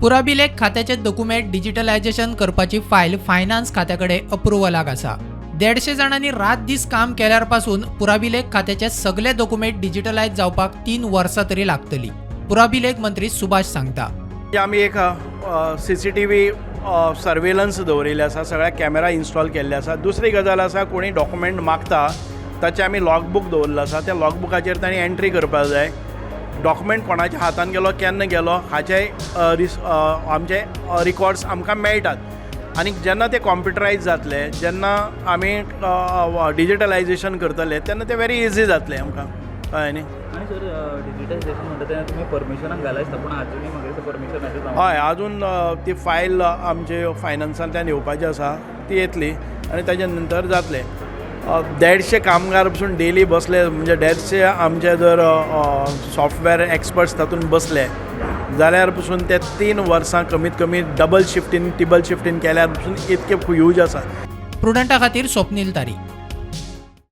पुराभिलेख खात्याचे document digitalisation करपाची file finance खात्याकडे अप्रुवलाक आसा। 150 जाणांनी रात दीस काम केल्यारपासून पुराभिलेख खात्याचे सगळे डॉक्युमेंट डिजिटलायज जावपाक 3 वर्सां तरी लागतली। पुराभिलेख मंत्री सुभाष सांगता। आमी एक CCTV सर्वेलन्स दवरिल्ले आसा, सगळ्या कॅमेरा इन्स्टॉल केल्ले आसा। दुसरी गजाल आसा, कोणी डॉक्युमेंट मागता ताचे आमी लॉगबूक दवरलो आसा, त्या लॉगबुकाचेर तांणी एंट्री करपाक जाय। डॉक्युमेंट कोणाच्या हातान गेलो, केन्ना गेलो हाचे आमचे रिकॉर्ड्स आमकां मेळटात। आनी जेन्ना ते कॉम्प्युटरायज जातले, जेन्ना आमी डिजिटलायझेशन करतले तेन्ना ते व्हेरी इजी जातले आमकां, कळ्ळें न्ही। आणि सर डिजिटायझेशन म्हणटा तेन्ना तुमी परमिशनाक घाला आसता, पूण आजुनूय म्हाका परमिशन हय, अजून ती फायल आमचे फायनान्सांतल्यान येवपाची आसा, ती येतली आनी ताजे नंतर जातले। 150 कामगार पसून डेली बसले, म्हणजे 150 आमचे जर सॉफ्टवेअर एक्सपर्ट्स तातूंत बसले जाल्यार पसून ते 3 वर्सां कमीत कमी डबल शिफ्टीन टिबल शिफ्टीन केल्यार पसून इतके ह्यूज आसा। प्रुडंटा खातीर स्वप्नील तारी।